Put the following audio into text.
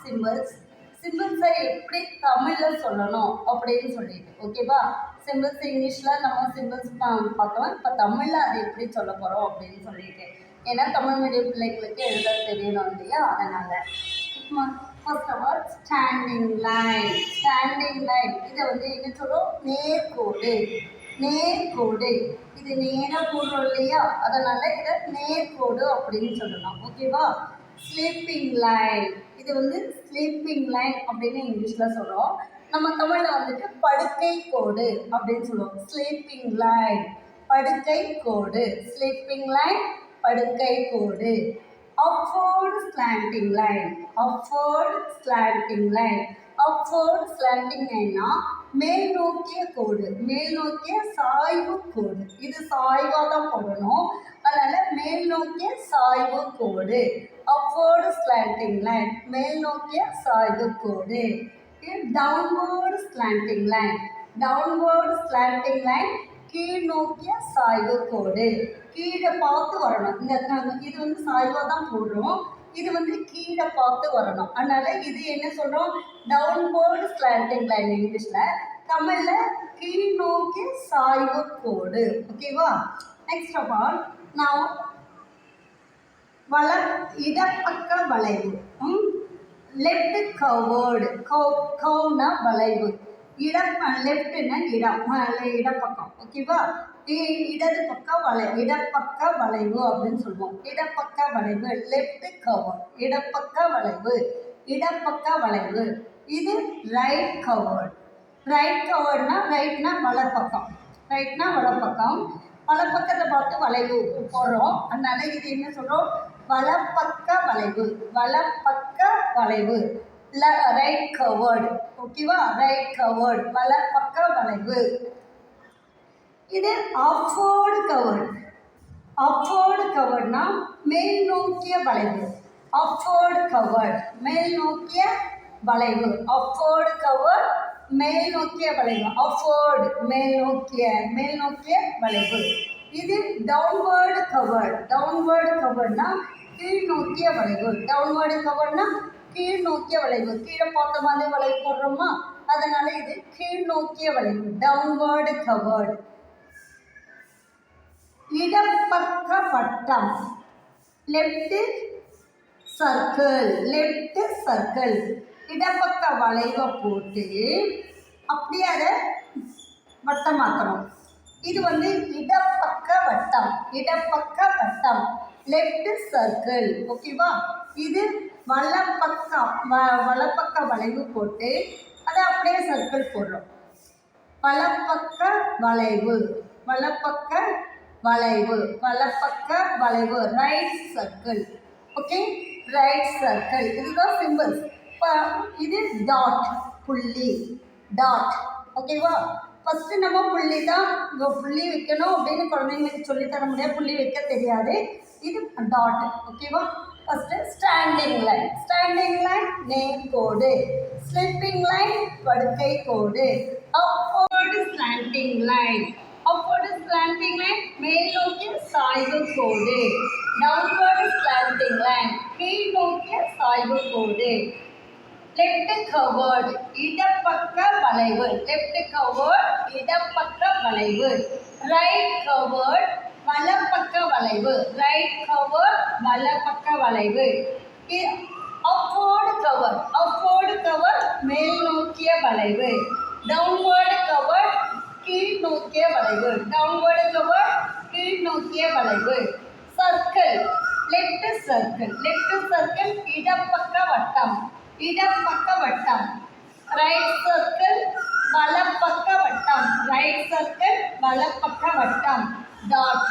Symbols. சிம்பிள்ஸை எப்படி தமிழில் சொல்லணும் அப்படின்னு சொல்லிட்டு ஓகேவா. சிம்பிள்ஸ் இங்கிலீஷில் நம்ம சிம்பிள்ஸ் பார்த்தோம். இப்போ தமிழில் அதை எப்படி சொல்ல போகிறோம் அப்படின்னு சொல்லிட்டு, ஏன்னா தமிழ் மீடியம் பிள்ளைங்களுக்கு எழுத தெரியணும் இல்லையா, அதனால். First of all standing line. Standing line இதை என்ன சொல்கிறோம், நேர்கோடு. நேர்கோடு இது நேராக போடுறோம் இல்லையா, அதனால் இதை நேர்கோடு அப்படின்னு சொல்லலாம் ஓகேவா. ஸ்லீப்பிங் லைன் இது ஸ்லீப்பிங் லைன் அப்படின்னு இங்கிலீஷில் சொல்கிறோம். நம்ம தமிழில் படுக்கை கோடு அப்படின்னு சொல்லுவோம். ஸ்லீப்பிங் லைன் படுக்கை கோடு. ஸ்லீப்பிங் லைன் படுக்கை கோடு. upward slanting line. upward slanting line. upward slanting lineனா மேல் நோக்கிய கோடு, மேல் நோக்கிய சாய்வு கோடு. இது சாய்வாக தான் போடணும், அதனால் மேல் நோக்கிய சாய்வு கோடு. upward slanting line மேல் நோக்கிய சாய்வு கோடு. downward slanting line. downward slanting line கீழ் நோக்கிய சாய்வு கோடு. கீழே பார்த்து வரணும். இது சாய்வாக தான் போடுறோம், இது கீழே பார்த்து வரணும். அதனால் இது என்ன சொல்கிறோம், டவுன்வர்டு ஸ்லாண்டிங் லைன் இங்கிலீஷில். தமிழில் கீழ் நோக்கிய சாய்வு கோடு ஓகேவா. நெக்ஸ்ட் ஆஃப் ஆல் நான் இடப்பக்க வளைவு. Left covered. கவ்னா வளைவு. லெஃப்ட்னா இடப்பக்கம் ஓகேவா. இடது பக்கம் வளைவு, இடப்பக்க வளைவு அப்படின்னு சொல்லுவோம். இடப்பக்க வளைவு லெஃப்ட் கவர். இடப்பக்க வளைவு, இடப்பக்க வளைவு. இது ரைட் கவர்டு. ரைட் கவர்ட்னா ரைட்னா வலப்பக்கம். ரைட்னா வலப்பக்கம். வலப்பக்கத்தை பார்த்து வளைவு போடுறோம், அதனால இது என்ன சொல்கிறோம், வலப்பக்க வளைவு. வலப்பக்க வளைவு ரைட் கவர்டு ஓகேவா. ரைட் கவர்டு வலப்பக்க வளைவு. இது அப்வர்டு கவர்டு. அப்வர்டு கவர்ட்னா மேல் நோக்கிய வளைவு. அப்வர்டு கவர்டு மேல் நோக்கிய வளைவு. அப்வர்டு கவர்டு மேல் நோக்கிய வளைவு. அப்வர்டு மேல் நோக்கிய வளைவு. இது டவுன்வர்டு கவர்டு. டவுன்வர்டு கவர்ட்னா கீழ் நோக்கிய வளைவு. டவுன்வர்டு கவர்ட்னா கீழ் நோக்கிய வளைவு. கீழே பார்த்த மாதிரி வளைவு போடுறோமா, அதனால இது கீழ் நோக்கிய வளைவு. Downward curved. இடப்பக்க வட்டம். Left circle. லெஃப்ட் சர்க்கிள் இடப்பக்க வளைவை போட்டு அப்படியே அதை வட்டமாக்கணும். இது இடப்பக்க வட்டம். இடப்பக்க வட்டம் லெஃப்ட் சர்க்கிள் ஓகேவா. இது வலப்பக்க வளைவு போட்டு அதை அப்படியே சர்க்கிள் போடுறோம். வலப்பக்க வளைவு. வலப்பக்க வளைவு. வலப்பக்க வளைவு right circle okay. Right circle இதுதான் சிம்பிள்ஸ். இது டாட் புள்ளி. டாட் ஓகேவா. ஃபஸ்ட்டு நம்ம புள்ளி தான் புள்ளி வைக்கணும் அப்படின்னு குழந்தைங்களுக்கு சொல்லித்தர முடியாது, புள்ளி வைக்க தெரியாது. இது டாட் ஓகேவா. First standing line. Standing line நேர்கோடு. ஸ்லிப்பிங் லைன் படுக்கை கோடு. Upward slanting line. Upward slanting line மேல் நோக்கிய சாய்வு கோடு. டவுன்வர்டு ஸ்லாண்டிங் லைன் கீழ் நோக்கிய சாய்வு கோடு. லெஃப்ட் கவர்டு இடப்பக்க வளைவு. லெஃப்ட் கவர்டு இடப்பக்க வளைவு. ரைட் கவர்டு வலப்பக்க வளைவு. ரைட் கவர்டு வலப்பக்க வளைவு. Upward covered. அப்வர்டு கவர்டு மேல் நோக்கிய வளைவு. டவுன்வர்டு கவர்டு கீழ் நோக்கிய வளைவு. டவுன்வர்டு கவர்டு கீழ் நோக்கிய வளைவு. Circle left circle. Left circle இடப்பக்க வட்டம். இடப்பக்க வட்டம். ரைட் சர்க்கிள் வலப்பக்க வட்டம். ரைட் சர்க்கிள் வலப்பக்க வட்டம். டாட்